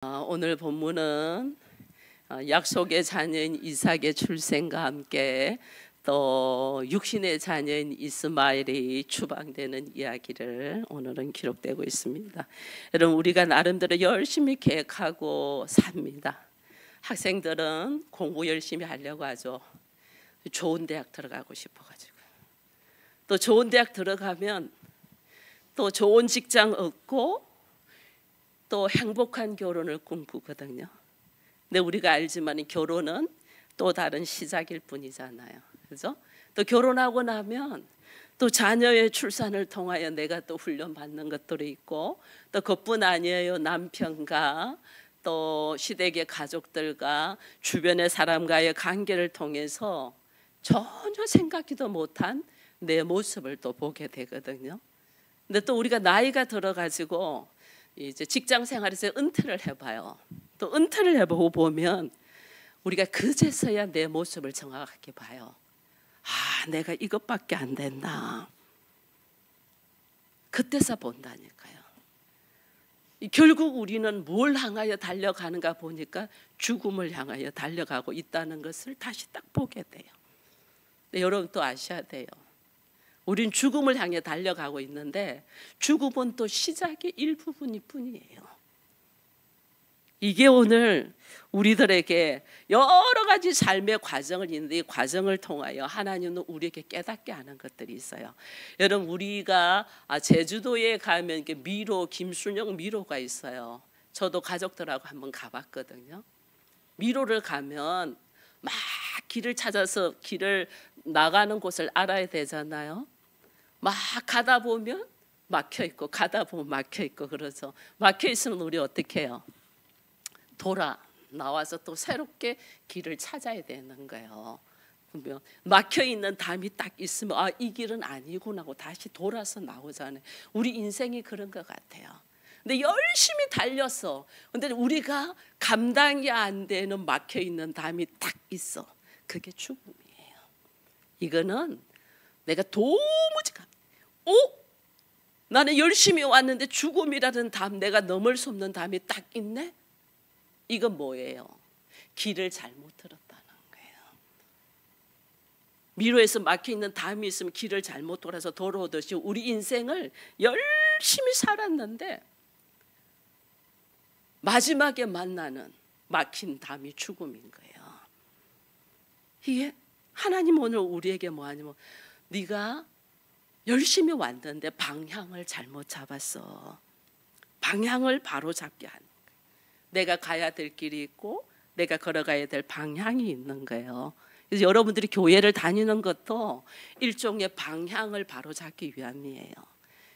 오늘 본문은 약속의 자녀인 이삭의 출생과 함께 또 육신의 자녀인 이스마엘이 추방되는 이야기를 오늘은 기록되고 있습니다. 여러분, 우리가 나름대로 열심히 계획하고 삽니다. 학생들은 공부 열심히 하려고 하죠. 좋은 대학 들어가고 싶어가지고, 또 좋은 대학 들어가면 또 좋은 직장 얻고 또 행복한 결혼을 꿈꾸거든요. 근데 우리가 알지만 결혼은 또 다른 시작일 뿐이잖아요. 그죠? 또 결혼하고 나면 또 자녀의 출산을 통하여 내가 또 훈련받는 것들이 있고, 또 그뿐 아니에요. 남편과 또 시댁의 가족들과 주변의 사람과의 관계를 통해서 전혀 생각지도 못한 내 모습을 또 보게 되거든요. 근데 또 우리가 나이가 들어가지고 이제 직장 생활에서 은퇴를 해봐요. 또 은퇴를 해보고 보면 우리가 그제서야 내 모습을 정확하게 봐요. 내가 이것밖에 안 된다. 그때서 본다니까요. 결국 우리는 뭘 향하여 달려가는가 보니까 죽음을 향하여 달려가고 있다는 것을 다시 딱 보게 돼요. 근데 여러분 또 아셔야 돼요. 우린 죽음을 향해 달려가고 있는데 죽음은 또 시작의 일부분일 뿐이에요. 이게 오늘 우리들에게 여러 가지 삶의 과정을 있는데, 이 과정을 통하여 하나님은 우리에게 깨닫게 하는 것들이 있어요. 여러분, 우리가 제주도에 가면 미로, 김순영 미로가 있어요. 저도 가족들하고 한번 가봤거든요. 미로를 가면 막 길을 찾아서 길을 나가는 곳을 알아야 되잖아요. 막 가다 보면 막혀 있고 가다 보면 막혀 있고, 그래서 막혀 있으면 우리 어떻게 해요? 돌아 나와서 또 새롭게 길을 찾아야 되는 거예요. 그러면 막혀 있는 담이 딱 있으면 이 길은 아니구나 하고 다시 돌아서 나오잖아요. 우리 인생이 그런 것 같아요. 근데 열심히 달렸어. 근데 우리가 감당이 안 되는 막혀 있는 담이 딱 있어. 그게 죽음이에요. 이거는 내가 도무지 나는 열심히 왔는데 죽음이라는 담, 내가 넘을 수 없는 담이 딱 있네? 이건 뭐예요? 길을 잘못 들었다는 거예요. 미로에서 막혀있는 담이 있으면 길을 잘못 돌아서 돌아오듯이 우리 인생을 열심히 살았는데 마지막에 만나는 막힌 담이 죽음인 거예요. 이게 하나님 오늘 우리에게 뭐하냐면, 네가 열심히 왔는데 방향을 잘못 잡았어. 방향을 바로 잡게 하는 거예요. 내가 가야 될 길이 있고 내가 걸어가야 될 방향이 있는 거예요. 그래서 여러분들이 교회를 다니는 것도 일종의 방향을 바로 잡기 위함이에요.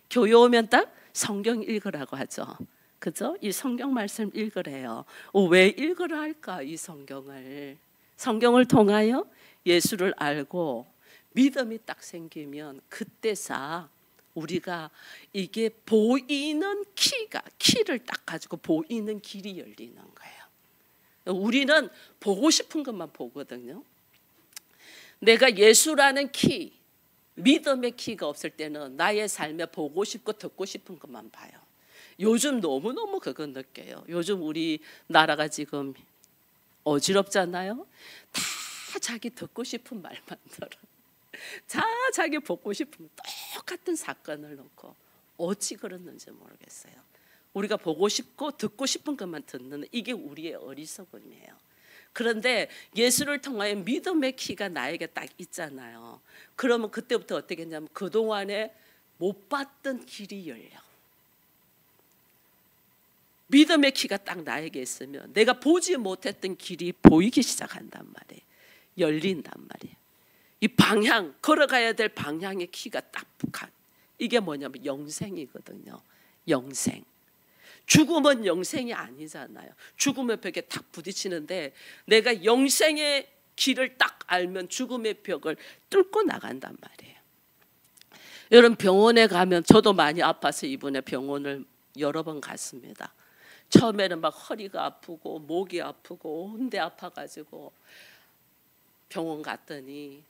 교회 오면 딱 성경 읽으라고 하죠. 그죠? 이 성경 말씀 읽으래요. 왜 읽으라 할까? 이 성경을 통하여 예수를 알고 믿음이 딱 생기면 그때서 우리가 이게 보이는 키를 딱 가지고 보이는 길이 열리는 거예요. 우리는 보고 싶은 것만 보거든요. 내가 예수라는 키, 믿음의 키가 없을 때는 나의 삶에 보고 싶고 듣고 싶은 것만 봐요. 요즘 너무너무 그거 느껴요. 요즘 우리나라가 지금 어지럽잖아요. 다 자기 듣고 싶은 말만 들어. 자기 보고 싶으면 똑같은 사건을 놓고 어찌 그랬는지 모르겠어요. 우리가 보고 싶고 듣고 싶은 것만 듣는, 이게 우리의 어리석음이에요. 그런데 예수를 통하여 믿음의 키가 나에게 딱 있잖아요. 그러면 그때부터 어떻게 했냐면 그동안에 못 봤던 길이 열려. 믿음의 키가 딱 나에게 있으면 내가 보지 못했던 길이 보이기 시작한단 말이에요. 열린단 말이에요. 이 방향, 걸어가야 될 방향의 키가 딱 이게 뭐냐면 영생이거든요. 영생. 죽음은 영생이 아니잖아요. 죽음의 벽에 딱 부딪히는데 내가 영생의 길을 딱 알면 죽음의 벽을 뚫고 나간단 말이에요. 여러분, 병원에 가면, 저도 많이 아파서 이번에 병원을 여러 번 갔습니다. 처음에는 막 허리가 아프고 목이 아프고 온데 아파가지고 병원 갔더니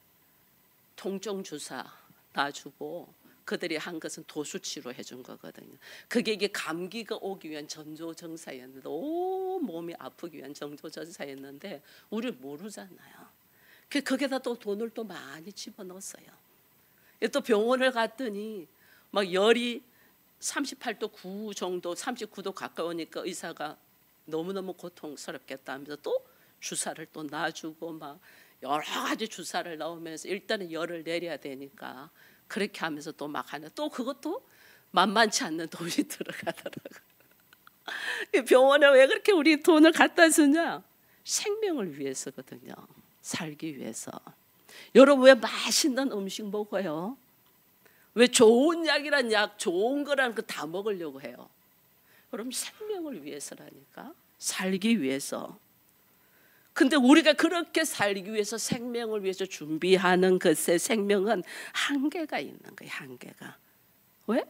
통증 주사 놔주고 그들이 한 것은 도수치로 해준 거거든요. 그게 이게 감기가 오기 위한 전조증사였는데, 온 몸이 아프기 위한 전조증사였는데 우리 모르잖아요. 거기다 또 돈을 또 많이 집어넣었어요. 또 병원을 갔더니 막 열이 38도 9 정도, 39도 가까우니까 의사가 너무너무 고통스럽겠다면서 또 주사를 또 놔주고 막 여러 가지 주사를 넣으면서 일단은 열을 내려야 되니까 그렇게 하면서 또 막 하는, 또 그것도 만만치 않는 돈이 들어가더라고요. 병원에 왜 그렇게 우리 돈을 갖다 주냐? 생명을 위해서거든요. 살기 위해서. 여러분 왜 맛있는 음식 먹어요? 왜 좋은 약이란 약, 좋은 거라는 거 다 먹으려고 해요? 그럼 생명을 위해서라니까. 살기 위해서. 근데 우리가 그렇게 살기 위해서, 생명을 위해서 준비하는 것의 생명은 한계가 있는 거예요. 한계가. 왜?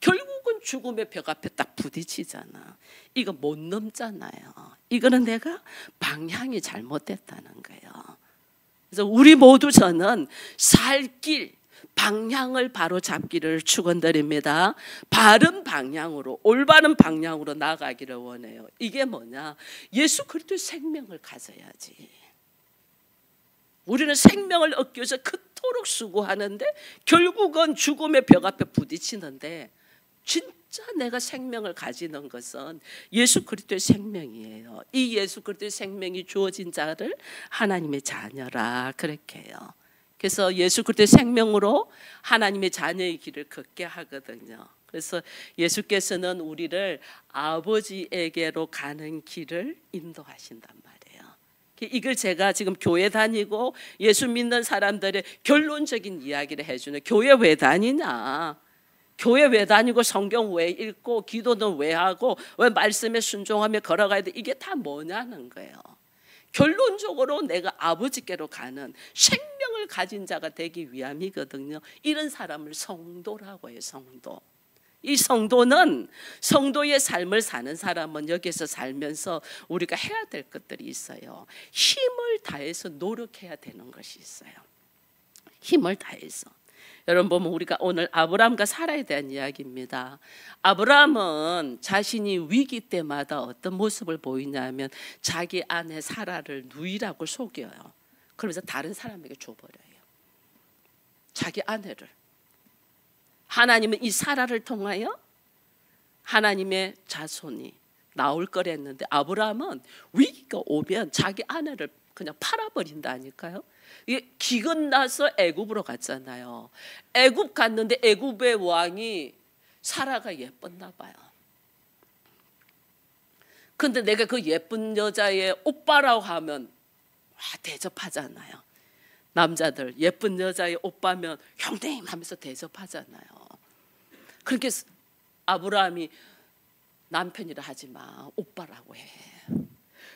결국은 죽음의 벽 앞에 딱 부딪히잖아. 이거 못 넘잖아요. 이거는 내가 방향이 잘못됐다는 거예요. 그래서 우리 모두 저는 살 길, 방향을 바로 잡기를 축원드립니다. 바른 방향으로, 올바른 방향으로 나가기를 원해요. 이게 뭐냐? 예수 그리스도의 생명을 가져야지. 우리는 생명을 얻기 위해서 그토록 수고하는데 결국은 죽음의 벽 앞에 부딪히는데, 진짜 내가 생명을 가지는 것은 예수 그리스도의 생명이에요. 이 예수 그리스도의 생명이 주어진 자를 하나님의 자녀라 그렇게 해요. 그래서 예수 그리스도의 생명으로 하나님의 자녀의 길을 걷게 하거든요. 그래서 예수께서는 우리를 아버지에게로 가는 길을 인도하신단 말이에요. 이걸 제가 지금 교회 다니고 예수 믿는 사람들의 결론적인 이야기를 해주는, 교회 왜 다니냐? 교회 왜 다니고 성경 왜 읽고 기도는 왜 하고 왜 말씀에 순종하며 걸어가야 돼? 이게 다 뭐냐는 거예요. 결론적으로 내가 아버지께로 가는 생명을 가진 자가 되기 위함이거든요. 이런 사람을 성도라고 해요. 성도. 이 성도는, 성도의 삶을 사는 사람은 여기서 살면서 우리가 해야 될 것들이 있어요. 힘을 다해서 노력해야 되는 것이 있어요. 힘을 다해서. 여러분 보면 우리가 오늘 아브라함과 사라에 대한 이야기입니다. 아브라함은 자신이 위기 때마다 어떤 모습을 보이냐면 자기 아내 사라를 누이라고 속여요. 그러면서 다른 사람에게 줘버려요. 자기 아내를. 하나님은 이 사라를 통하여 하나님의 자손이 나올 거랬는데 아브라함은 위기가 오면 자기 아내를 그냥 팔아버린다니까요. 기근 나서 애굽으로 갔잖아요. 애굽 갔는데 애굽의 왕이 사라가 예뻤나 봐요. 근데 내가 그 예쁜 여자의 오빠라고 하면 대접하잖아요. 남자들 예쁜 여자의 오빠면 형님 하면서 대접하잖아요. 그렇게 아브라함이 남편이라 하지 마, 오빠라고 해.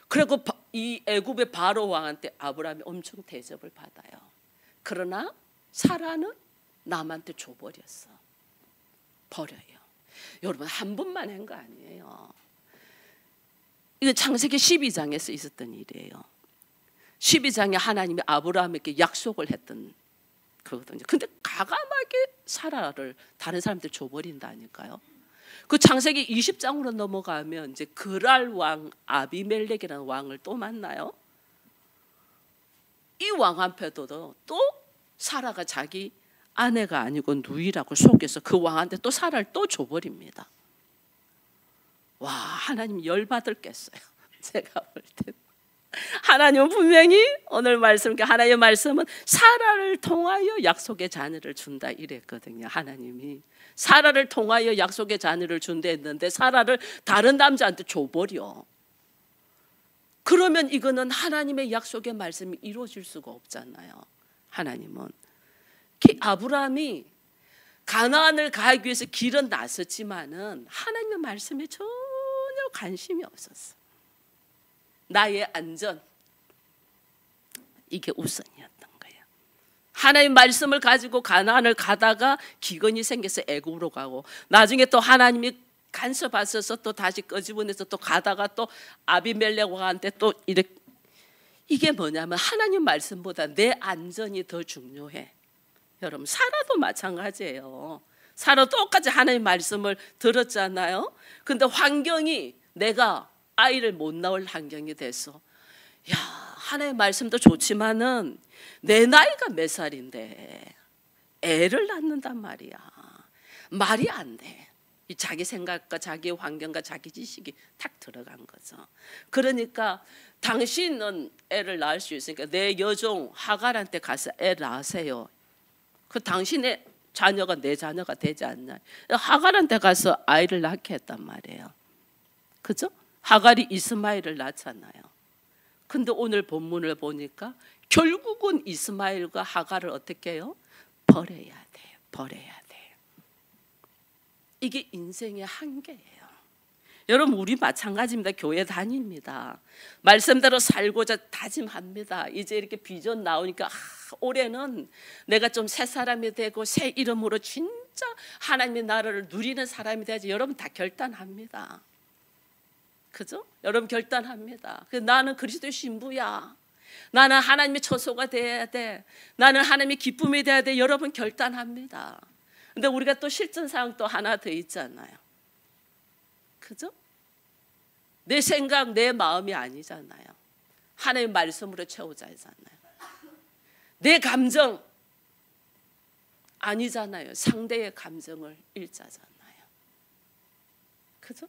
그리고 이 애굽의 바로 왕한테 아브라함이 엄청 대접을 받아요. 그러나 사라는 남한테 줘버렸어. 버려요. 여러분 한 번만 한 거 아니에요. 이거 창세기 12장에서 있었던 일이에요. 12장에 하나님이 아브라함에게 약속을 했던 거거든요. 근데 과감하게 사라를 다른 사람한테 줘버린다니까요. 그 창세기 20장으로 넘어가면 이제 그랄 왕 아비멜렉이라는 왕을 또 만나요. 이 왕 앞에도 또 사라가 자기 아내가 아니고 누이라고 속여서 그 왕한테 또 사라를 또 줘버립니다. 와, 하나님 열받을겠어요. 제가 볼 때. 하나님은 분명히 오늘 말씀, 하나님의 말씀은 사라를 통하여 약속의 자녀를 준다 이랬거든요. 하나님이 사라를 통하여 약속의 자녀를 준다 했는데 사라를 다른 남자한테 줘버려. 그러면 이거는 하나님의 약속의 말씀이 이루어질 수가 없잖아요. 하나님은 아브라함이 가나안을 가기 위해서 길은 나섰지만은 하나님의 말씀에 전혀 관심이 없었어. 나의 안전, 이게 우선이었던 거예요. 하나님의 말씀을 가지고 가나안을 가다가 기근이 생겨서 애굽으로 가고, 나중에 또 하나님이 간섭하셔서 또 다시 끄집어내서 또 가다가 또 아비멜렉 왕한테 또 이렇게. 이게 뭐냐면 하나님 말씀보다 내 안전이 더 중요해. 여러분 사라도 마찬가지예요. 사라 똑같이 하나님의 말씀을 들었잖아요. 근데 환경이 내가 아이를 못 낳을 환경이 돼서, 야, 하나님의 말씀도 좋지만은 내 나이가 몇 살인데 애를 낳는단 말이야. 말이 안 돼. 이 자기 생각과 자기 환경과 자기 지식이 탁 들어간 거죠. 그러니까 당신은 애를 낳을 수 있으니까 내 여종 하갈한테 가서 애 낳으세요. 그 당신의 자녀가 내 자녀가 되지 않냐. 하갈한테 가서 아이를 낳게 했단 말이에요. 그죠? 하갈이 이스마엘을 낳잖아요. 근데 오늘 본문을 보니까 결국은 이스마엘과 하갈을 어떻게 해요? 버려야 돼요. 버려야 돼요. 이게 인생의 한계예요. 여러분, 우리 마찬가지입니다. 교회 다닙니다. 말씀대로 살고자 다짐합니다. 이제 이렇게 비전 나오니까 올해는 내가 좀 새 사람이 되고 새 이름으로 진짜 하나님의 나라를 누리는 사람이 돼야지. 여러분 다 결단합니다. 그죠? 여러분 결단합니다. 나는 그리스도의 신부야. 나는 하나님의 처소가 돼야 돼. 나는 하나님의 기쁨이 돼야 돼. 여러분 결단합니다. 근데 우리가 또 실전사항 또 하나 더 있잖아요. 그죠? 내 생각, 내 마음이 아니잖아요. 하나님의 말씀으로 채우자 하잖아요. 내 감정 아니잖아요. 상대의 감정을 읽자잖아요. 그죠?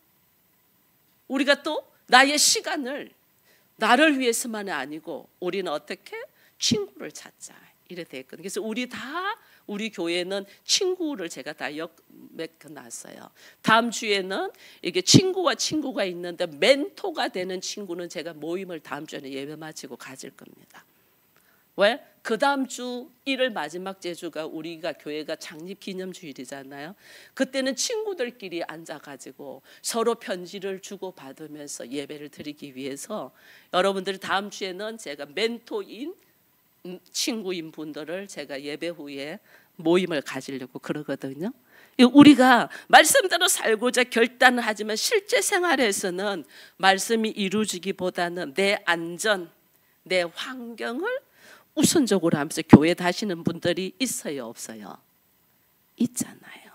우리가 또 나의 시간을 나를 위해서만이 아니고 우리는 어떻게 친구를 찾자 이래 됐거든요. 그래서 우리 교회는 친구를 제가 다 엮어놨어요. 다음 주에는 이게 친구가 있는데 멘토가 되는 친구는 제가 모임을 다음 주에는 예배 마치고 가질 겁니다. 왜? 그 다음 주 1월 마지막 제주가 우리가 교회가 창립 기념주일이잖아요. 그때는 친구들끼리 앉아가지고 서로 편지를 주고받으면서 예배를 드리기 위해서 여러분들이 다음 주에는 제가 멘토인 친구인 분들을 제가 예배 후에 모임을 가지려고 그러거든요. 우리가 말씀대로 살고자 결단을 하지만 실제 생활에서는 말씀이 이루어지기보다는 내 안전, 내 환경을 우선적으로 하면서 교회 다시는 분들이 있어요, 없어요? 있잖아요.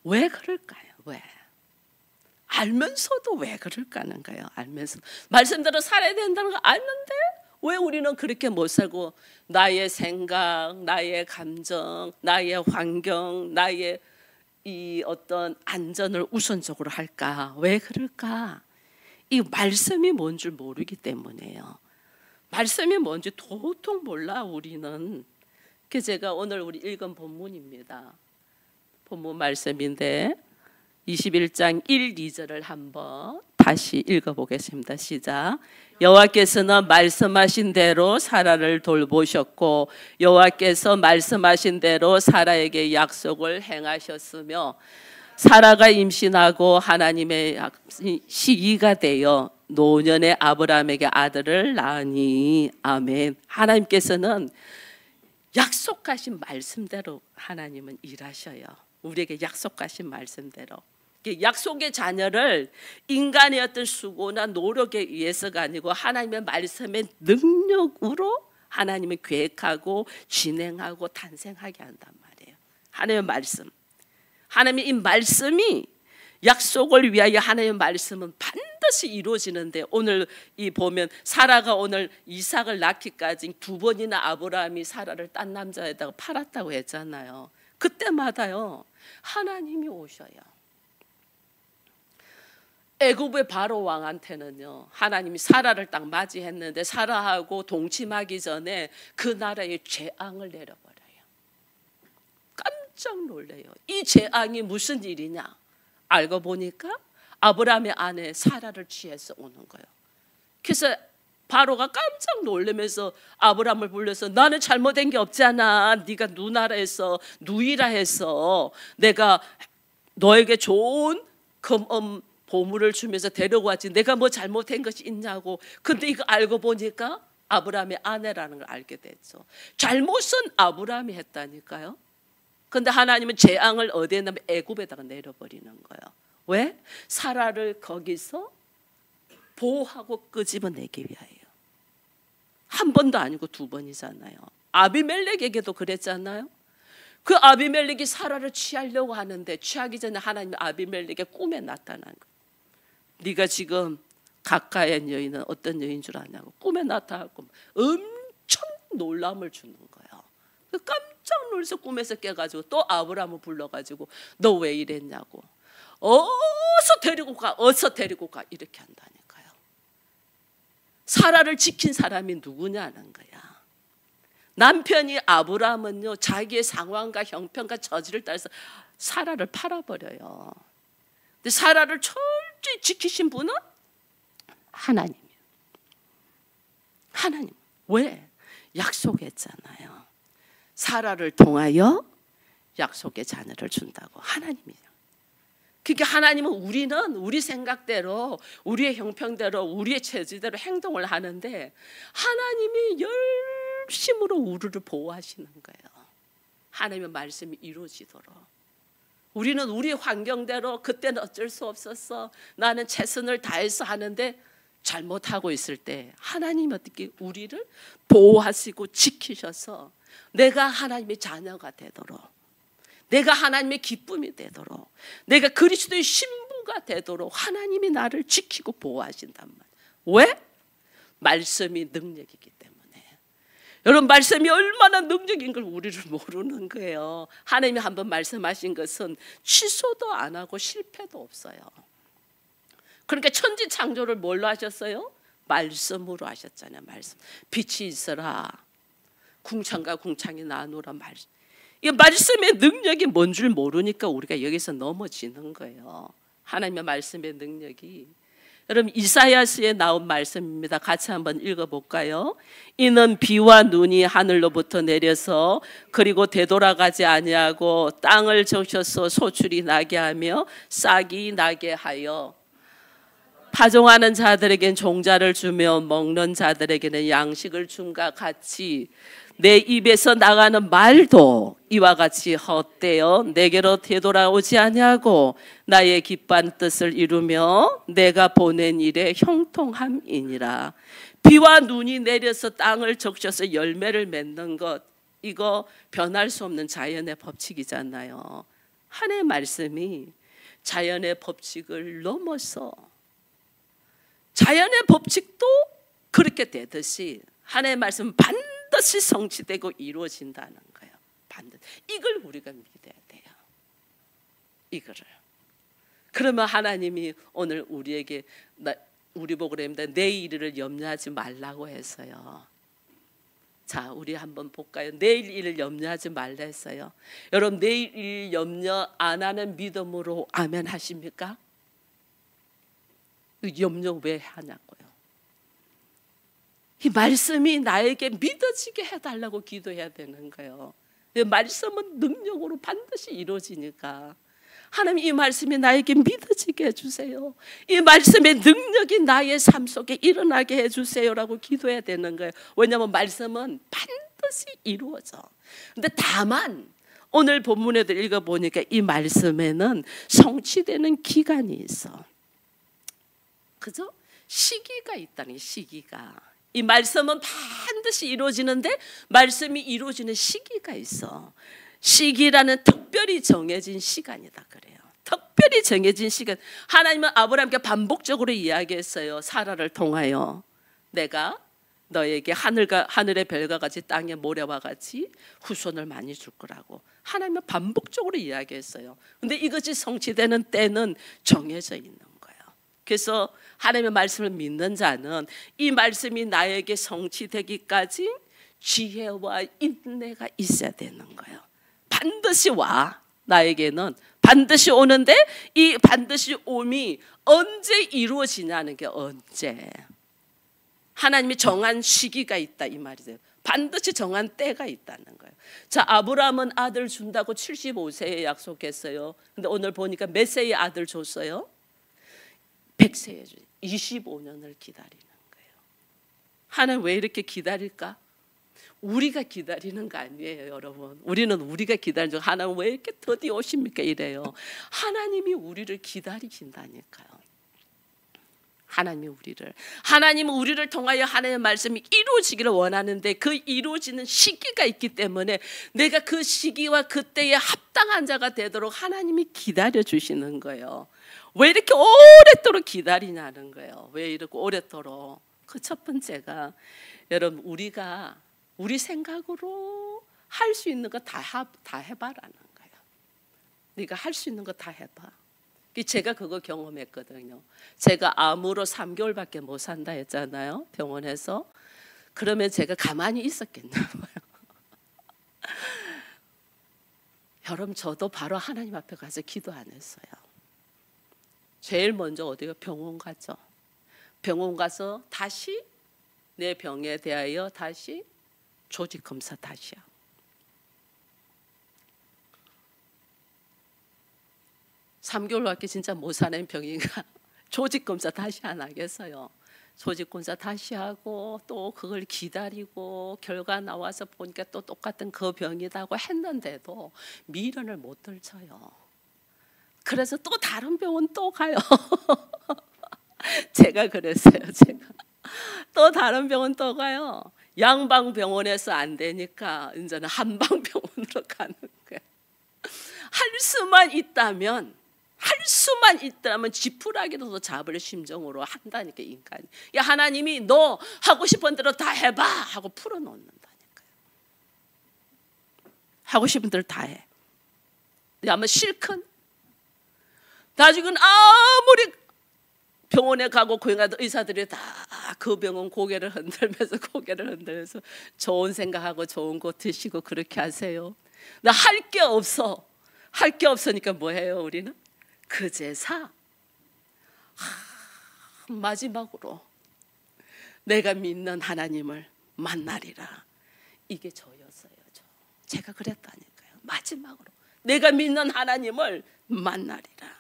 왜 그럴까요? 왜? 알면서도 왜 그럴까 하는 거예요. 알면서 말씀대로 살아야 된다는 거 아는데 왜 우리는 그렇게 못 살고 나의 생각, 나의 감정, 나의 환경, 나의 이 어떤 안전을 우선적으로 할까? 왜 그럴까? 이 말씀이 뭔 줄 모르기 때문에요. 말씀이 뭔지 도통 몰라 우리는. 그래서 제가 오늘 우리 읽은 본문입니다. 본문 말씀인데 21장 1, 2절을 한번 다시 읽어보겠습니다. 시작. 여호와께서는 말씀하신 대로 사라를 돌보셨고 여호와께서 말씀하신 대로 사라에게 약속을 행하셨으며 사라가 임신하고 하나님의 시기가 되어 노년의 아브라함에게 아들을 낳으니 아멘. 하나님께서는 약속하신 말씀대로 하나님은 일하셔요. 우리에게 약속하신 말씀대로. 약속의 자녀를 인간의 어떤 수고나 노력에 의해서가 아니고 하나님의 말씀의 능력으로 하나님이 계획하고 진행하고 탄생하게 한단 말이에요. 하나님의 말씀. 하나님의 이 말씀이 약속을 위하여 하나님의 말씀은 반드시 이루어지는데 오늘 이 보면 사라가 오늘 이삭을 낳기까지 2번이나 아브라함이 사라를 딴 남자에다가 팔았다고 했잖아요. 그때마다요 하나님이 오셔요. 애굽의 바로 왕한테는요 하나님이 사라를 딱 맞이했는데 사라하고 동침하기 전에 그 나라에 재앙을 내려버려요. 깜짝 놀래요. 이 재앙이 무슨 일이냐? 알고 보니까 아브라함의 아내 사라를 취해서 오는 거예요. 그래서 바로가 깜짝 놀라면서 아브라함을 불러서 나는 잘못된 게 없잖아. 네가 누나라에서 누이라 해서 내가 너에게 좋은 보물을 주면서 데려왔지 내가 뭐 잘못한 것이 있냐고. 근데 이거 알고 보니까 아브라함의 아내라는 걸 알게 됐죠. 잘못은 아브라함이 했다니까요. 근데 하나님은 재앙을 어디에 넣으면 애굽에다가 내려버리는 거예요. 왜? 사라를 거기서 보호하고 끄집어내기 위하여. 한 번도 아니고 2번이잖아요. 아비멜렉에게도 그랬잖아요. 그 아비멜렉이 사라를 취하려고 하는데 취하기 전에 하나님이 아비멜렉의 꿈에 나타난 거예요. 네가 지금 가까이 있는 여인은 어떤 여인 줄 아냐고 꿈에 나타나고 엄청 놀람을 주는 거예요. 깜짝 놀라서 꿈에서 깨가지고 또 아브라함을 불러가지고 너 왜 이랬냐고 어서 데리고 가 어서 데리고 가 이렇게 한다니까요. 사라를 지킨 사람이 누구냐는 거야. 남편이 아브라함은요 자기의 상황과 형편과 저지를 따라서 사라를 팔아버려요. 근데 사라를 철저히 지키신 분은 하나님이에요. 하나님. 왜? 약속했잖아요. 사라를 통하여 약속의 자녀를 준다고 하나님이에요. 그러니까 하나님은 우리는 우리 생각대로 우리의 형편대로 우리의 체질대로 행동을 하는데 하나님이 열심으로 우리를 보호하시는 거예요. 하나님의 말씀이 이루어지도록. 우리는 우리 환경대로 그때는 어쩔 수 없었어. 나는 최선을 다해서 하는데 잘못하고 있을 때 하나님이 어떻게 우리를 보호하시고 지키셔서 내가 하나님의 자녀가 되도록 내가 하나님의 기쁨이 되도록 내가 그리스도의 신부가 되도록 하나님이 나를 지키고 보호하신단 말이에요. 왜? 말씀이 능력이기 때문에. 여러분 말씀이 얼마나 능력인 걸 우리를 모르는 거예요. 하나님이 한번 말씀하신 것은 취소도 안 하고 실패도 없어요. 그러니까 천지 창조를 뭘로 하셨어요? 말씀으로 하셨잖아요. 말씀. 빛이 있어라. 궁창과 궁창이 나누라. 말씀. 이 말씀의 능력이 뭔 줄 모르니까 우리가 여기서 넘어지는 거예요. 하나님의 말씀의 능력이. 여러분 이사야서에 나온 말씀입니다. 같이 한번 읽어볼까요? 이는 비와 눈이 하늘로부터 내려서 그리고 되돌아가지 아니하고 땅을 적셔서 소출이 나게 하며 싹이 나게 하여 파종하는 자들에겐 종자를 주며 먹는 자들에게는 양식을 줌과 같이 내 입에서 나가는 말도 이와 같이 헛되어 내게로 되돌아오지 아니하고 나의 기뻐한 뜻을 이루며 내가 보낸 일에 형통함이니라. 비와 눈이 내려서 땅을 적셔서 열매를 맺는 것, 이거 변할 수 없는 자연의 법칙이잖아요. 하나님의 말씀이 자연의 법칙을 넘어서 자연의 법칙도 그렇게 되듯이 하나님의 말씀은 반드시 성취되고 이루어진다는 거예요. 반드시. 이걸 우리가 믿어야 돼요. 이거를. 그러면 하나님이 오늘 우리에게 우리 보고 그럽니다. 내일을 염려하지 말라고 했어요. 자, 우리 한번 볼까요? 내일 일을 염려하지 말라 했어요. 여러분 내일 일 염려 안 하는 믿음으로 아멘 하십니까? 염려 왜 하냐고요. 이 말씀이 나에게 믿어지게 해달라고 기도해야 되는 거예요. 말씀은 능력으로 반드시 이루어지니까 하나님 이 말씀이 나에게 믿어지게 해주세요. 이 말씀의 능력이 나의 삶 속에 일어나게 해주세요라고 기도해야 되는 거예요. 왜냐하면 말씀은 반드시 이루어져. 근데 다만 오늘 본문에도 읽어보니까 이 말씀에는 성취되는 기간이 있어. 그죠? 시기가 있다는 시기가. 이 말씀은 반드시 이루어지는데 말씀이 이루어지는 시기가 있어. 시기라는 특별히 정해진 시간이다 그래요. 특별히 정해진 시간. 하나님은 아브라함께 반복적으로 이야기했어요. 사라를 통하여 내가 너에게 하늘의 별과 같이 땅의 모래와 같이 후손을 많이 줄 거라고 하나님은 반복적으로 이야기했어요. 근데 이것이 성취되는 때는 정해져 있는 거예요. 그래서 하나님의 말씀을 믿는 자는 이 말씀이 나에게 성취되기까지 지혜와 인내가 있어야 되는 거예요. 반드시 와. 나에게는 반드시 오는데 이 반드시 옴이 언제 이루어지냐는 게 언제. 하나님이 정한 시기가 있다 이 말이죠. 반드시 정한 때가 있다는 거예요. 자, 아브라함은 아들 준다고 75세에 약속했어요. 근데 오늘 보니까 몇 세에 아들 줬어요? 100세에 줬어요. 25년을 기다리는 거예요. 하나님 왜 이렇게 기다릴까? 우리가 기다리는 거 아니에요, 여러분. 우리는 우리가 기다리는 줄 하나님 왜 이렇게 더디 오십니까? 이래요. 하나님이 우리를 기다리신다니까요. 하나님은 우리를 통하여 하나님의 말씀이 이루어지기를 원하는데 그 이루어지는 시기가 있기 때문에 내가 그 시기와 그때에 합당한 자가 되도록 하나님이 기다려 주시는 거예요. 왜 이렇게 오랫도록 기다리냐는 거예요. 왜 이렇게 오랫도록? 그 첫 번째가 여러분, 우리가 우리 생각으로 할 수 있는 거 다 해봐라는 거예요. 네가 할 수 있는 거 다 해봐. 제가 그거 경험했거든요. 제가 암으로 3개월밖에 못 산다 했잖아요, 병원에서. 그러면 제가 가만히 있었겠냐고요. 여러분, 저도 바로 하나님 앞에 가서 기도 안 했어요. 제일 먼저 어디가 병원 가죠. 병원 가서 다시 내 병에 대하여 다시 조직 검사 다시 하고. (3개월밖에) 진짜 못 사는 병인가 조직 검사 다시 안 하겠어요. 조직 검사 다시 하고 또 그걸 기다리고 결과 나와서 보니까 또 똑같은 그 병이라고 했는데도 미련을 못 들쳐요. 그래서 또 다른 병원 또 가요. 제가 그랬어요. 제가 또 다른 병원 또 가요. 양방병원에서 안 되니까 이제는 한방병원으로 가는 거예요. 할 수만 있다면 지푸라기라도 잡을 심정으로 한다니까, 인간이. 야, 하나님이 너 하고 싶은 대로 다 해봐 하고 풀어놓는다니까요. 하고 싶은 대로 다 해. 근데 아마 실컷 나중엔 아무리 병원에 가고 고행하던 의사들이 다 그 병원 고개를 흔들면서 좋은 생각하고 좋은 거 드시고 그렇게 하세요. 나 할 게 없으니까 뭐 해요, 우리는? 그제서 마지막으로 내가 믿는 하나님을 만나리라. 이게 저였어요. 제가 그랬다니까요. 마지막으로 내가 믿는 하나님을 만나리라.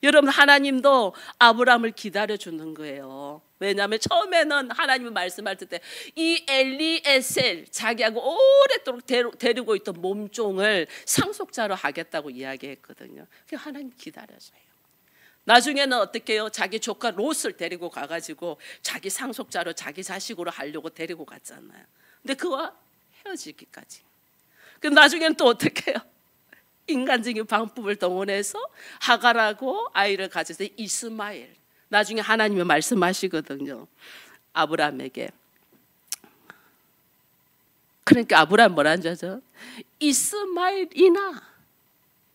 여러분, 하나님도 아브라함을 기다려주는 거예요. 왜냐하면 처음에는 하나님이 말씀할 때 이 엘리에셀, 자기하고 오랫도록 데리고 있던 몸종을 상속자로 하겠다고 이야기했거든요. 그래서 하나님 기다려줘요. 나중에는 어떻게 해요? 자기 조카 롯을 데리고 가가지고 자기 상속자로 자기 자식으로 하려고 데리고 갔잖아요. 근데 그와 헤어지기까지. 그럼 나중에는 또 어떻게 해요? 인간적인 방법을 동원해서 하갈하고 아이를 가져서 이스마엘. 나중에 하나님이 말씀하시거든요, 아브라함에게. 그러니까 아브라함 뭐라는 줄 아죠? 이스마엘이나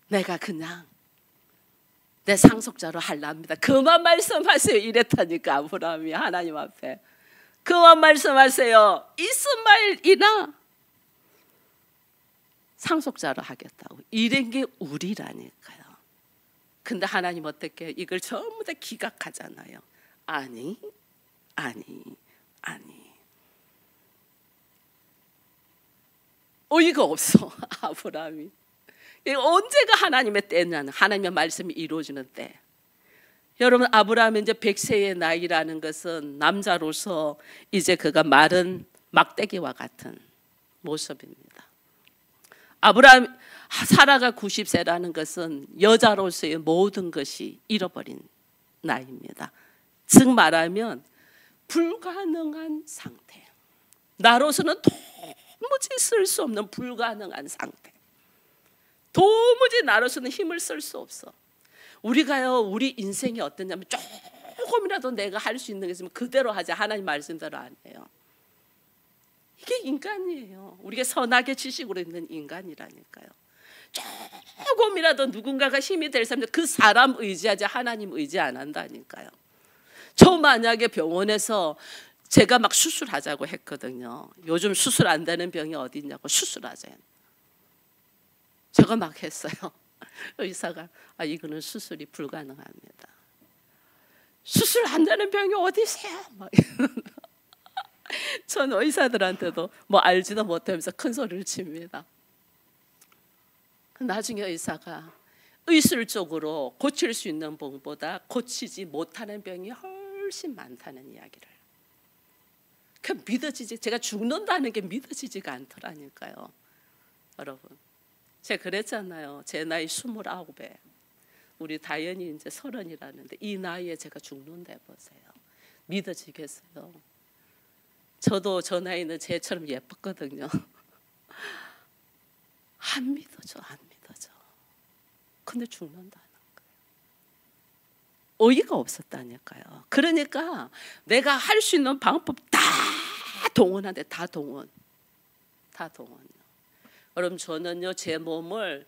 내가 그냥 내 상속자로 할랍니다. 그만 말씀하세요. 이랬다니까, 아브라함이 하나님 앞에. 그만 말씀하세요. 이스마엘이나 상속자로 하겠다고. 이런 게 우리라니까요. 근데 하나님 어떻게 이걸 전부 다 기각하잖아요. 아니. 어이가 없어, 아브라함이. 언제가 하나님의 때냐는, 하나님의 말씀이 이루어지는 때. 여러분, 아브라함이 이제 100세의 나이라는 것은 남자로서 이제 그가 마른 막대기와 같은 모습입니다. 아브라함, 사라가 90세라는 것은 여자로서의 모든 것이 잃어버린 나이입니다. 즉 말하면 불가능한 상태. 나로서는 도무지 쓸 수 없는 불가능한 상태. 도무지 나로서는 힘을 쓸 수 없어. 우리가요, 우리 인생이 어떠냐면 조금이라도 내가 할 수 있는 게 있으면 그대로 하자. 하나님 말씀대로 안 해요. 이게 인간이에요. 우리가 선악의 지식으로 있는 인간이라니까요. 조금이라도 누군가가 힘이 될 사람, 그 사람 의지하지 하나님 의지 안 한다니까요. 저 만약에 병원에서 제가 막 수술하자고 했거든요. 요즘 수술 안 되는 병이 어디 있냐고, 수술하자. 제가 막 했어요. 의사가 이거는 수술이 불가능합니다. 수술 안 되는 병이 어디 있어요? 막 전 의사들한테도 뭐 알지도 못하면서 큰 소리를 칩니다. 나중에 의사가 의술적으로 고칠 수 있는 병보다 고치지 못하는 병이 훨씬 많다는 이야기를. 그 믿어지지, 제가 죽는다는 게 믿어지지가 않더라니까요. 여러분, 제가 그랬잖아요. 제 나이 29에 우리 다연이 이제 30이라는데 이 나이에 제가 죽는다 보세요. 믿어지겠어요? 저도 저 나이는 쟤처럼 예뻤거든요. 안 믿어져, 안 믿어져. 근데 죽는다는 거예요. 어이가 없었다니까요. 그러니까 내가 할 수 있는 방법 다 동원한대. 다 동원. 여러분, 저는요 제 몸을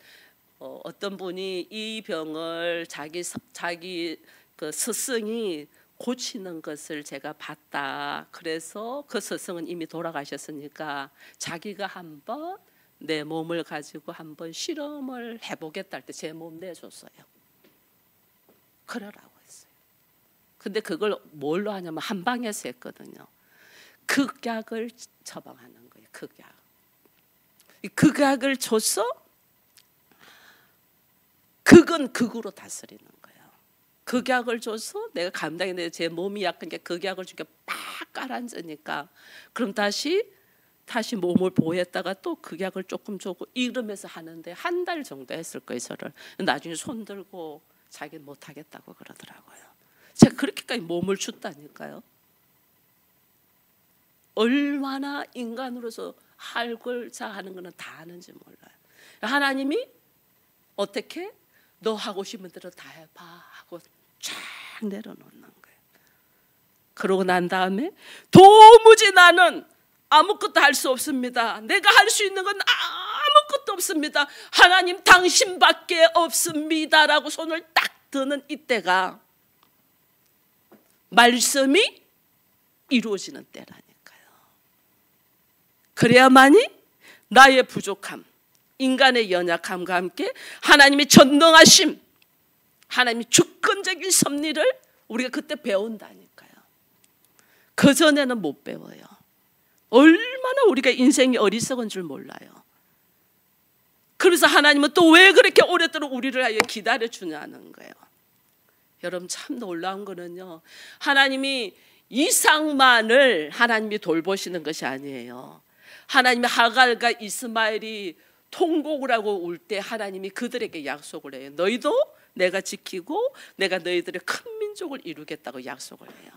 어떤 분이 이 병을 자기 그 스승이 고치는 것을 제가 봤다. 그래서 그 스승은 이미 돌아가셨으니까 자기가 한번 내 몸을 가지고 한번 실험을 해보겠다 할 때 제 몸 내줬어요. 그러라고 했어요. 근데 그걸 뭘로 하냐면 한방에서 했거든요. 극약을 처방하는 거예요. 극약을 줘서 극은 극으로 다스리는 거예요. 극약을 줘서 내가 감당했는데 제 몸이 약간 게 극약을 주게 빡 깔아앉으니까 그럼 다시 몸을 보호했다가 또 극약을 조금 주고 이러면서 하는데 한 달 정도 했을 거예요. 저를 나중에 손 들고 자기는 못하겠다고 그러더라고요. 제가 그렇게까지 몸을 줬다니까요. 얼마나 인간으로서 할걸자 하는 거는 다 하는지 몰라요. 하나님이 어떻게 너 하고 싶은 대로 다 해봐 하고 쫙 내려놓는 거예요. 그러고 난 다음에 도무지 나는 아무것도 할 수 없습니다. 내가 할 수 있는 건 아무것도 없습니다. 하나님 당신밖에 없습니다라고 손을 딱 드는 이때가 말씀이 이루어지는 때라니까요. 그래야만이 나의 부족함, 인간의 연약함과 함께 하나님의 전능하심, 하나님의 주권적인 섭리를 우리가 그때 배운다니까요. 그전에는 못 배워요. 얼마나 우리가 인생이 어리석은 줄 몰라요. 그래서 하나님은 또 왜 그렇게 오랫도록 우리를 하여 기다려주냐는 거예요. 여러분, 참 놀라운 거는요, 하나님이 이삭만을 하나님이 돌보시는 것이 아니에요. 하나님이 하갈과 이스마엘이 통곡을 하고 울 때 하나님이 그들에게 약속을 해요. 너희도 내가 지키고 내가 너희들의 큰 민족을 이루겠다고 약속을 해요.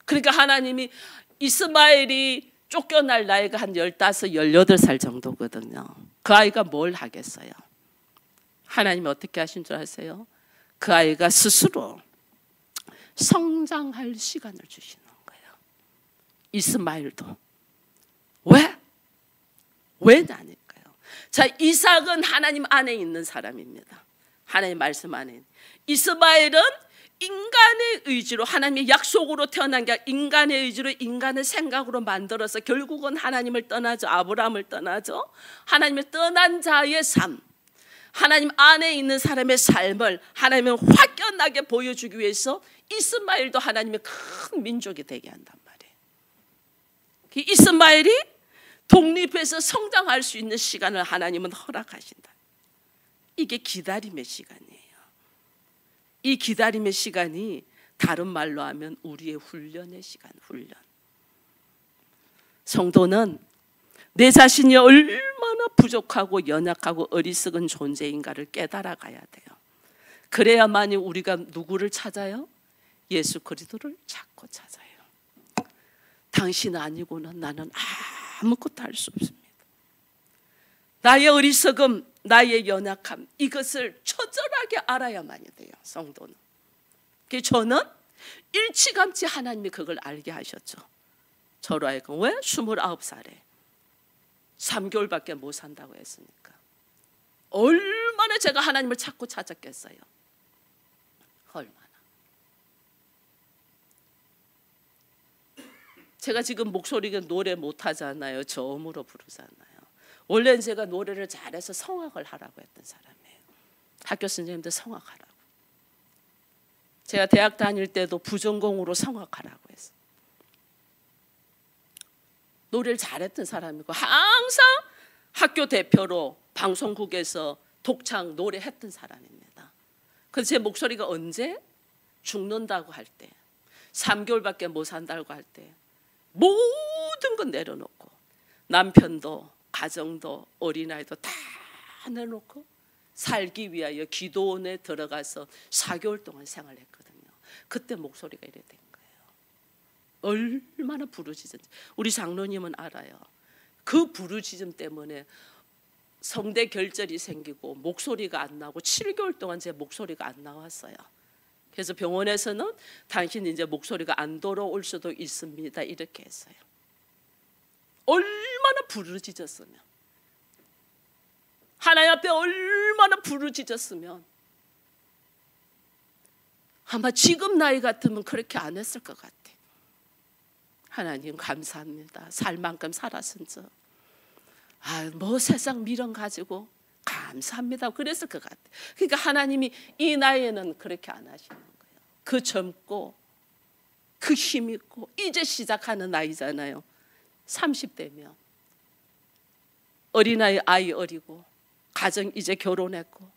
그러니까 하나님이 이스마엘이 쫓겨날 나이가 한 15, 18살 정도거든요. 그 아이가 뭘 하겠어요? 하나님이 어떻게 하신 줄 아세요? 그 아이가 스스로 성장할 시간을 주시는 거예요. 이스마엘도. 왜? 왜냐니까요. 자, 이삭은 하나님 안에 있는 사람입니다. 하나님 말씀 안에. 이스마엘은 인간의 의지로, 하나님의 약속으로 태어난 게 아니라 인간의 의지로, 인간의 생각으로 만들어서 결국은 하나님을 떠나죠. 아브라함을 떠나죠. 하나님을 떠난 자의 삶, 하나님 안에 있는 사람의 삶을 하나님은 확연하게 보여주기 위해서 이스마엘도 하나님의 큰 민족이 되게 한단 말이에요. 이스마엘이 독립해서 성장할 수 있는 시간을 하나님은 허락하신다. 이게 기다림의 시간이에요. 이 기다림의 시간이 다른 말로 하면 우리의 훈련의 시간, 훈련. 성도는 내 자신이 얼마나 부족하고 연약하고 어리석은 존재인가를 깨달아 가야 돼요. 그래야만이 우리가 누구를 찾아요? 예수 그리스도를 찾고 찾아요. 당신 아니고는 나는 아무것도 할 수 없습니다. 나의 어리석음, 나의 연약함, 이것을 처절하게 알아야만이 돼요. 성도는. 저는 일찌감치 하나님이 그걸 알게 하셨죠. 저로 하여금. 왜? 29살에 3개월밖에 못 산다고 했으니까. 얼마나 제가 하나님을 찾고 찾았겠어요. 얼마나. 제가 지금 목소리가 노래 못하잖아요. 저음으로 부르잖아요. 원래는 제가 노래를 잘해서 성악을 하라고 했던 사람이에요. 학교 선생님들 성악하라고. 제가 대학 다닐 때도 부전공으로 성악하라고 했어요. 노래를 잘했던 사람이고 항상 학교 대표로 방송국에서 독창 노래했던 사람입니다. 그래서 제 목소리가 언제? 죽는다고 할 때, 3개월밖에 못 산다고 할 때 모든 건 내려놓고 남편도 가정도 어린아이도 다 내놓고 살기 위하여 기도원에 들어가서 4개월 동안 생활했거든요. 그때 목소리가 이래 된 거예요. 얼마나 부르짖었는지 우리 장로님은 알아요. 그 부르짖음 때문에 성대 결절이 생기고 목소리가 안 나고 7개월 동안 제 목소리가 안 나왔어요. 그래서 병원에서는 당신 이제 목소리가 안 돌아올 수도 있습니다 이렇게 했어요. 얼마나 부르짖었으면, 하나님 앞에 얼마나 부르짖었으면 아마 지금 나이 같으면 그렇게 안 했을 것 같아. 하나님 감사합니다. 살 만큼 살았은지 뭐 세상 미련 가지고 감사합니다 그랬을 것 같아. 그러니까 하나님이 이 나이에는 그렇게 안 하시는 거예요. 그 젊고 그 힘있고 이제 시작하는 나이잖아요. 30대면 어린아이 아이 어리고 가정 이제 결혼했고,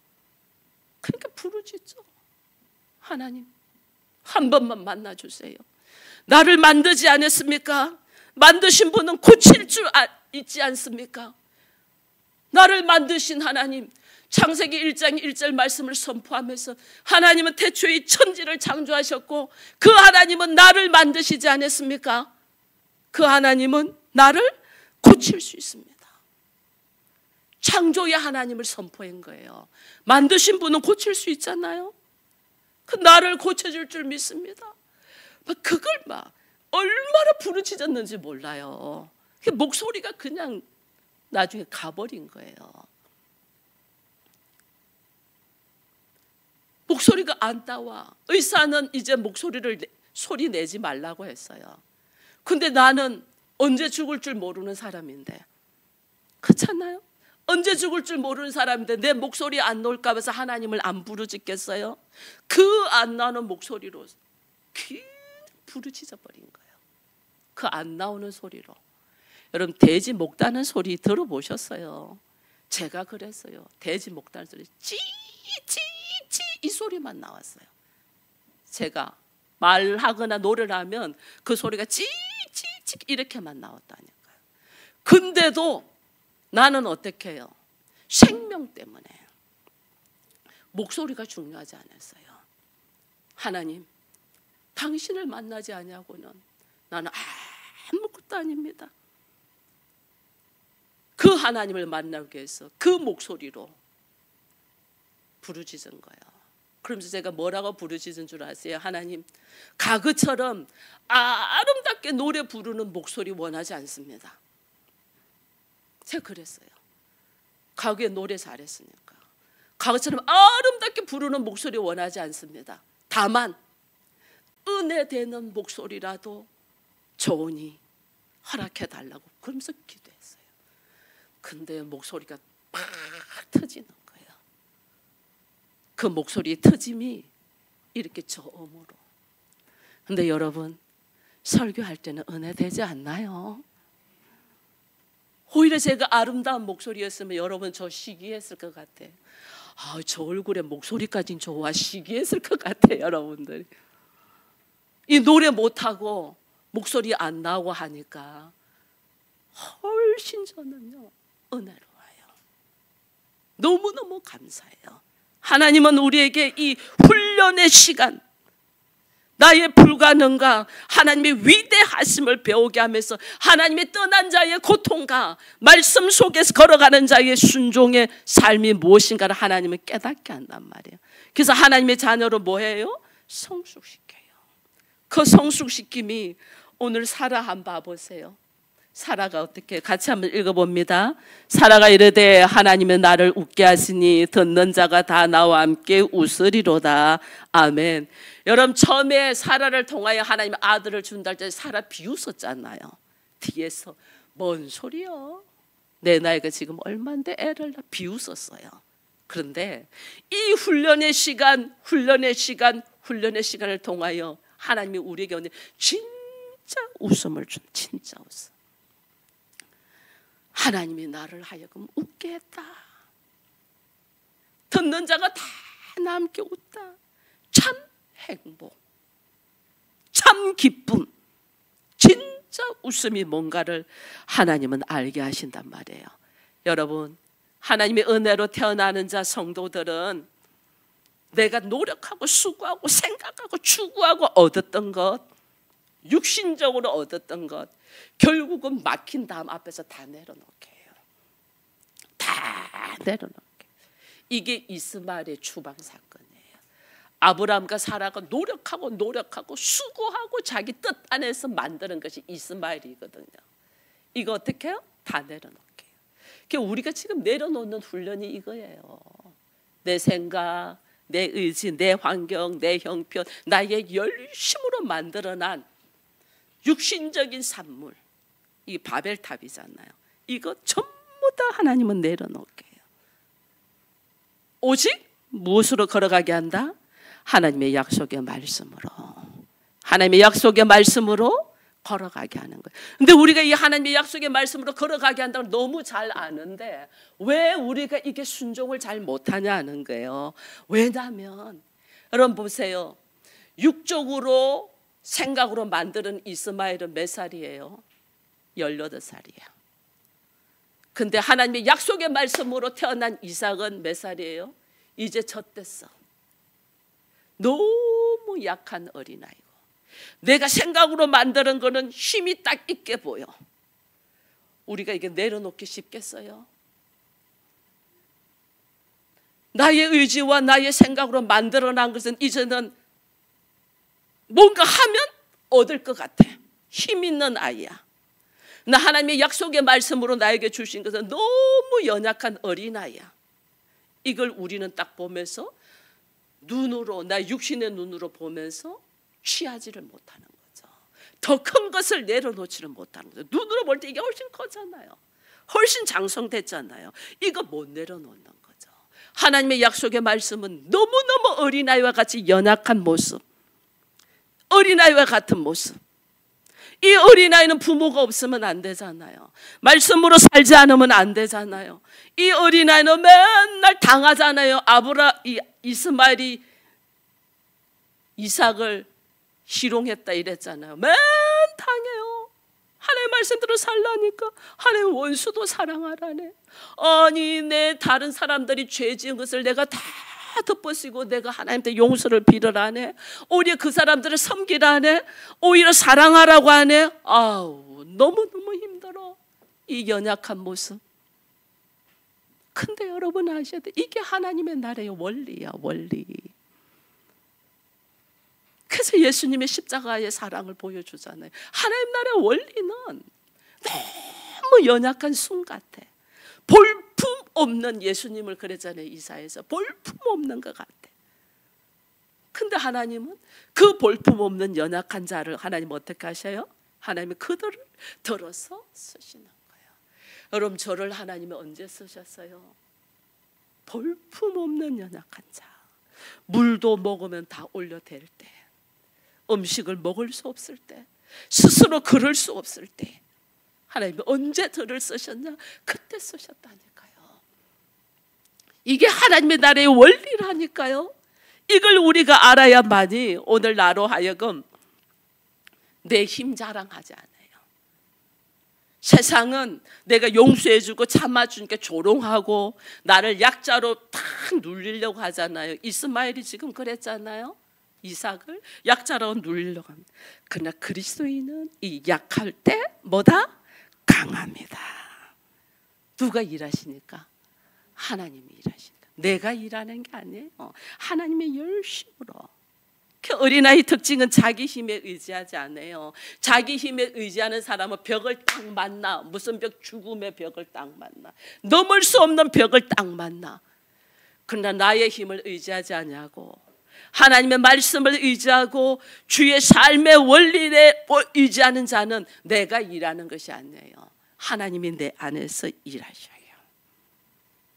그러니까 부르짖죠. 하나님 한 번만 만나주세요. 나를 만들지 않았습니까? 만드신 분은 고칠 줄 있지 않습니까? 나를 만드신 하나님, 창세기 1장 1절 말씀을 선포하면서 하나님은 태초에 이 천지를 창조하셨고 그 하나님은 나를 만드시지 않았습니까? 그 하나님은 나를 고칠 수 있습니다. 창조의 하나님을 선포한 거예요. 만드신 분은 고칠 수 있잖아요. 그 나를 고쳐줄 줄 믿습니다. 그걸 막 얼마나 부르짖었는지 몰라요. 목소리가 그냥 나중에 가버린 거예요. 목소리가 안 나와. 의사는 이제 소리 내지 말라고 했어요. 근데 나는 언제 죽을 줄 모르는 사람인데, 그렇잖아요? 언제 죽을 줄 모르는 사람인데 내 목소리 안 나올까 봐서 하나님을 안 부르짖겠어요? 그 안 나오는 목소리로 그냥 부르짖어 버린 거예요. 그 안 나오는 소리로. 여러분 돼지 목다는 소리 들어보셨어요? 제가 그랬어요. 돼지 목다는 소리 찌찌찌 이 소리만 나왔어요. 제가 말하거나 노래를 하면 그 소리가 찌찌찌 이렇게만 나왔다니까요. 근데도 나는 어떻게 해요? 생명 때문에 목소리가 중요하지 않았어요. 하나님 당신을 만나지 않냐고는 나는 아무것도 아닙니다. 그 하나님을 만나기 위해서 그 목소리로 부르짖은 거예요. 그러면서 제가 뭐라고 부르짖은 줄 아세요? 하나님 가그처럼 아름답게 노래 부르는 목소리 원하지 않습니다. 제가 그랬어요. 가그에 노래 잘했으니까 가그처럼 아름답게 부르는 목소리 원하지 않습니다. 다만 은혜되는 목소리라도 좋으니 허락해달라고 그러면서 기도했어요. 근데 목소리가 팍 터지는 거예요. 그 목소리의 터짐이 이렇게 저음으로. 근데 여러분 설교할 때는 은혜되지 않나요? 오히려 제가 아름다운 목소리였으면 여러분 저 시기했을 것 같아. 저 얼굴에 목소리까진 좋아 시기했을 것 같아. 여러분들 이 노래 못하고 목소리 안 나오고 하니까 훨씬 저는요 은혜로워요. 너무너무 감사해요. 하나님은 우리에게 이 훈련의 시간, 나의 불가능과 하나님의 위대하심을 배우게 하면서 하나님의 떠난 자의 고통과 말씀 속에서 걸어가는 자의 순종의 삶이 무엇인가를 하나님은 깨닫게 한단 말이에요. 그래서 하나님의 자녀로 뭐해요? 성숙시켜요. 그 성숙시킴이 오늘 사라 한번 봐보세요. 사라가 어떻게 같이 한번 읽어봅니다. 사라가 이르되 하나님은 나를 웃게 하시니 듣는 자가 다 나와 함께 웃으리로다. 아멘. 여러분 처음에 사라를 통하여 하나님 아들을 준다 할 때 사라 비웃었잖아요. 뒤에서 뭔 소리요? 내 나이가 지금 얼마인데 애를 낳아 비웃었어요. 그런데 이 훈련의 시간을 통하여 하나님이 우리에게 오늘 진짜 웃음을 준 진짜 웃음. 하나님이 나를 하여금 웃게 했다. 듣는 자가 다 나와 함께 웃다. 참 행복, 참 기쁨, 진짜 웃음이 뭔가를 하나님은 알게 하신단 말이에요. 여러분 하나님의 은혜로 태어나는 자 성도들은 내가 노력하고 수고하고 생각하고 추구하고 얻었던 것 육신적으로 얻었던 것 결국은 막힌 담 앞에서 다 내려놓게 해요. 다 내려놓게. 이게 이스마엘의 추방 사건이에요. 아브라함과 사라가 노력하고 수고하고 자기 뜻 안에서 만드는 것이 이스마엘이거든요. 이거 어떻게 해요? 다 내려놓게 해요. 그러니까 우리가 지금 내려놓는 훈련이 이거예요. 내 생각, 내 의지, 내 환경, 내 형편, 나의 열심으로 만들어난 육신적인 산물, 이 바벨탑이잖아요. 이거 전부 다 하나님은 내려놓게 해요. 오직 무엇으로 걸어가게 한다? 하나님의 약속의 말씀으로. 하나님의 약속의 말씀으로 걸어가게 하는 거예요. 근데 우리가 이 하나님의 약속의 말씀으로 걸어가게 한다고 너무 잘 아는데 왜 우리가 이게 순종을 잘 못하냐 하는 거예요. 왜냐하면 여러분 보세요. 육적으로 생각으로 만드는 이스마엘은 몇 살이에요? 18살이에요. 근데 하나님의 약속의 말씀으로 태어난 이삭은 몇 살이에요? 이제 젖됐어. 너무 약한 어린아이고 내가 생각으로 만드는 거는 힘이 딱 있게 보여. 우리가 이게 내려놓기 쉽겠어요? 나의 의지와 나의 생각으로 만들어난 것은 이제는 뭔가 하면 얻을 것 같아. 힘 있는 아이야. 나 하나님의 약속의 말씀으로 나에게 주신 것은 너무 연약한 어린아이야. 이걸 우리는 딱 보면서 눈으로, 나 육신의 눈으로 보면서 취하지를 못하는 거죠. 더 큰 것을 내려놓지를 못하는 거죠. 눈으로 볼 때 이게 훨씬 커잖아요. 훨씬 장성됐잖아요. 이거 못 내려놓는 거죠. 하나님의 약속의 말씀은 너무너무 어린아이와 같이 연약한 모습, 어린아이와 같은 모습. 이 어린아이는 부모가 없으면 안 되잖아요. 말씀으로 살지 않으면 안 되잖아요. 이 어린아이는 맨날 당하잖아요. 이스마엘이 이삭을 희롱했다 이랬잖아요. 맨 당해요. 하나님의 말씀대로 살라니까 하나님 원수도 사랑하라네. 아니 내 다른 사람들이 죄 지은 것을 내가 다 덮어쓰고 내가 하나님한테 용서를 빌으라네. 오히려 그 사람들을 섬기라네. 오히려 사랑하라고 하네. 아우 너무너무 힘들어. 이 연약한 모습. 근데 여러분 아셔야 돼. 이게 하나님의 나라의 원리야, 원리. 그래서 예수님의 십자가의 사랑을 보여주잖아요. 하나님 나라의 원리는 너무 연약한 순 같아. 볼품 없는 예수님을 그랬잖아요. 이사야에서 볼품 없는 것 같아. 근데 하나님은 그 볼품 없는 연약한 자를 하나님 어떻게 하셔요? 하나님이 그들을 들어서 쓰시는 거예요. 여러분 저를 하나님이 언제 쓰셨어요? 볼품 없는 연약한 자. 물도 먹으면 다 올려댈 때, 음식을 먹을 수 없을 때, 스스로 걸을 수 없을 때 하나님이 언제 저를 쓰셨냐? 그때 쓰셨다니까요. 이게 하나님의 나라의 원리라니까요. 이걸 우리가 알아야만이 오늘 나로 하여금 내 힘 자랑하지 않아요. 세상은 내가 용서해주고 참아주니까 조롱하고 나를 약자로 탁 눌리려고 하잖아요. 이스마엘이 지금 그랬잖아요. 이삭을 약자로 눌리려고 합니다. 그러나 그리스도인은 이 약할 때 뭐다? 강합니다. 누가 일하시니까? 하나님이 일하신다. 내가 일하는 게 아니에요. 하나님의 열심으로. 그 어린아이 특징은 자기 힘에 의지하지 않아요. 자기 힘에 의지하는 사람은 벽을 딱 만나. 무슨 벽? 죽음의 벽을 딱 만나. 넘을 수 없는 벽을 딱 만나. 그러나 나의 힘을 의지하지 않냐고. 하나님의 말씀을 의지하고 주의 삶의 원리에 의지하는 자는 내가 일하는 것이 아니에요. 하나님이 내 안에서 일하셔요.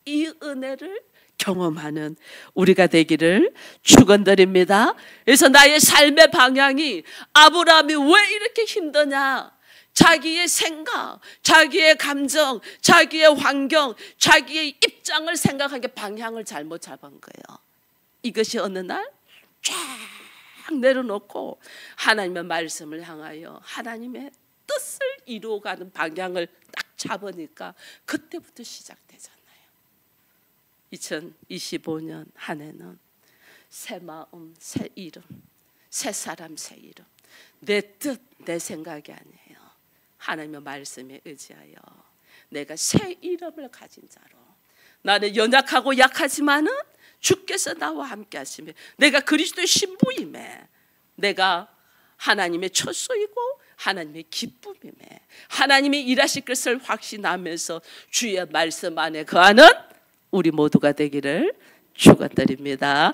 이 은혜를 경험하는 우리가 되기를 축원드립니다. 그래서 나의 삶의 방향이 아브라함이 왜 이렇게 힘드냐? 자기의 생각, 자기의 감정, 자기의 환경, 자기의 입장을 생각하게 방향을 잘못 잡은 거예요. 이것이 어느 날 쫙 내려놓고 하나님의 말씀을 향하여 하나님의 뜻을 이루어가는 방향을 딱 잡으니까 그때부터 시작되잖아요. 2025년 한 해는 새 마음, 새 이름, 새 사람, 새 이름. 내 뜻, 내 생각이 아니에요. 하나님의 말씀에 의지하여 내가 새 이름을 가진 자로, 나는 연약하고 약하지만은 주께서 나와 함께 하시며 내가 그리스도의 신부임에, 내가 하나님의 처소이고 하나님의 기쁨임에, 하나님의 일하실 것을 확신하면서 주의 말씀 안에 거하는 우리 모두가 되기를 축원드립니다.